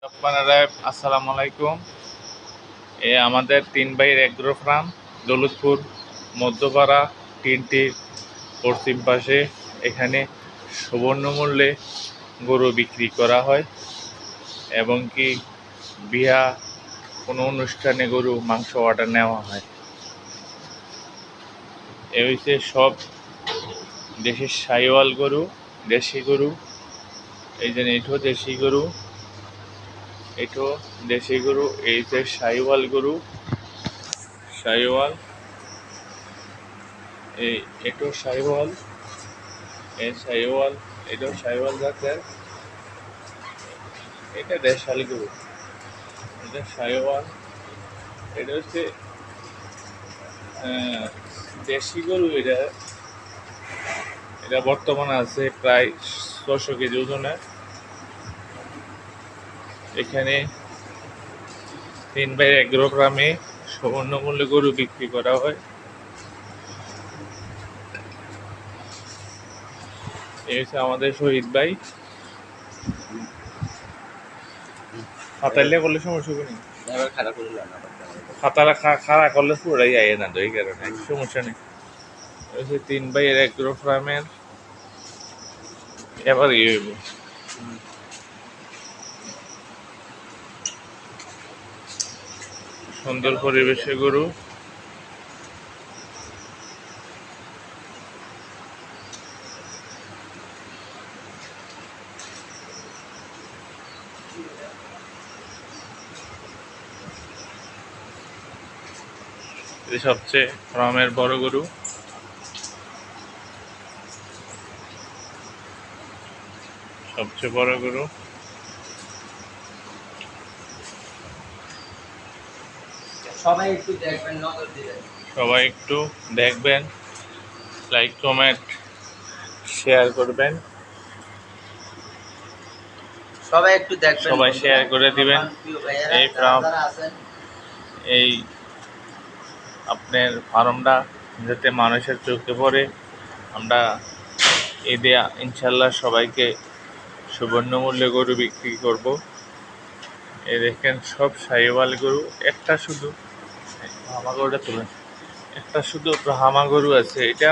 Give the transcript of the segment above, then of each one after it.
আপনারা আসসালামু আলাইকুম। আমাদের 3 ভাইয়ের এগ্রো ফার্ম দৌলতপুর মধ্যপাড়া 3টির পশ্চিম পাশে। এখানে সুবর্ণ মূল্যে গরু বিক্রি করা হয় এবং কি বিয়া কোনো অনুষ্ঠানে গরু মাংস অর্ডার নেওয়া হয়। এ হচ্ছে সব দেশের শাহিওয়াল গরু, দেশি গরু। এই যে এঠো দেশি গরু, এঠো দেশি গরু, এই যে শাহিওয়াল গরু, শাহিওয়াল, এই এটো শাহিওয়াল, এই শাহিওয়াল, এটাও শাহিওয়াল জাতের। এটা দেশালি গরু, এটা শাহিওয়াল। এটা হচ্ছে দেশি গরু। এটা এটা বর্তমানে আছে প্রায় 600 কেজি ওজনের। এখানে 3 ভাইয়ের এগ্রো গ্রামে সুবর্ণ মূল্যে গরু বিক্রি করা হয়। এই হচ্ছে আমাদের শহীদ ভাই। খাতাইলে করলে সমস্যা নেই, খাতারা খাড়া করলে পুরাই আয় না, তো এই কারণে সমস্যা নেই। হচ্ছে 3 ভাইয়ের এগ্রো ফার্মের। এবার সুন্দর পরিবেশে গরু। সবচেয়ে ফার্মের বড় গরু। সবচেয়ে বড় গরু। সবাই একটু দেখবেন, নজর দিবেন। সবাই একটু দেখবেন, লাইক কমেন্ট শেয়ার করবেন। সবাই একটু দেখবেন, সবাই শেয়ার করে দিবেন। এই ফার্ম, এই আপনার ফার্মটা যাতে মানুষের চোখে পড়ে। আমরা ঈদে ইনশাল্লাহ সবাইকে সুবর্ণ মূল্যে গরু বিক্রি করব। এই দেখেন সব শাহিওয়াল গরু। একটা শুধু ব্রাহ্মা গরুটা তুলেন, একটা শুধু ব্রাহ্মা গরু আছে। এটা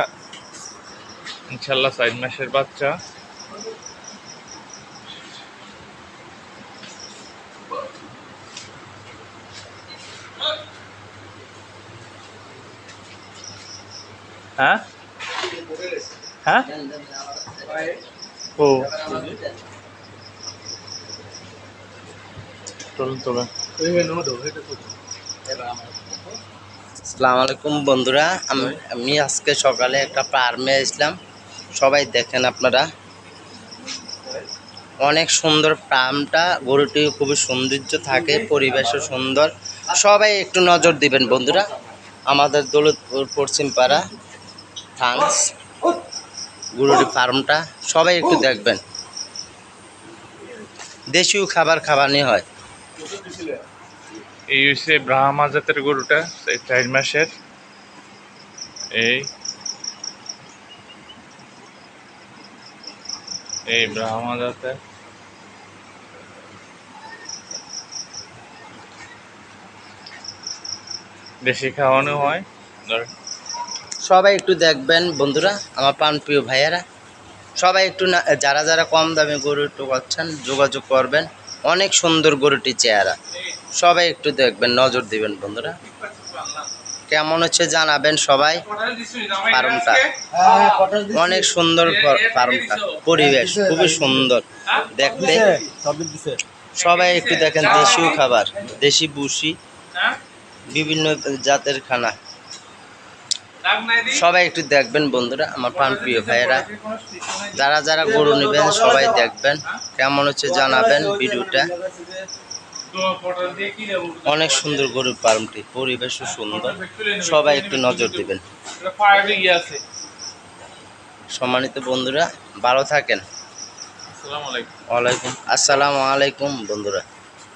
ইনশাল্লাহ 4 মাসের বাচ্চা। হ্যাঁ হ্যাঁ ও তোলেন। আসসালামু আলাইকুম বন্ধুরা, আমি আজকে সকালে একটা ফার্মে আসলাম। সবাই দেখেন আপনারা, অনেক সুন্দর ফার্মটা। গরুটি খুবই সৌন্দর্য থাকে, পরিবেশও সুন্দর। সবাই একটু নজর দিবেন বন্ধুরা। আমাদের দৌলতপুর পশ্চিম পাড়া ফ্রান্স গরুটি ফার্মটা সবাই একটু দেখবেন। দেশীয় খাবার খাওয়ানো হয়। এই হচ্ছে ব্রাহ্মা জাতের গরুটা, 4 মাসের। এই ব্রাহ্মা জাতের দেশি খাওয়ানো হয়। সবাই একটু দেখবেন বন্ধুরা, আমার প্রিয় ভাইয়েরা। সবাই একটু যারা যারা কম দামে গরু একটু করছেন যোগাযোগ করবেন। অনেক সুন্দর গরুটি চেহারা। সবাই একটু দেখবেন, নজর দিবেন বন্ধুরা। কেমন হচ্ছে জানাবেন সবাই। ফার্মটা অনেক সুন্দর, ফার্মটা পরিবেশ খুবই সুন্দর দেখতে। সবাই একটু দেখেন, দেশীয় খাবার, দেশি বুসি, বিভিন্ন জাতের খানা। সবাই একটু দেখবেন বন্ধুরা, আমার প্রিয় ভাইয়েরা। যারা যারা গরু নেবেন সবাই দেখবেন, কেমন হচ্ছে জানাবেন ভিডিওটা। অনেক সুন্দর গরুর ফার্মটি, পরিবেশও সুন্দর। সবাই একটু নজর দিবেন। সম্মানিত বন্ধুরা, ভালো থাকেন। আসসালামু আলাইকুম। ওয়ালাইকুম আসসালামু আলাইকুম বন্ধুরা।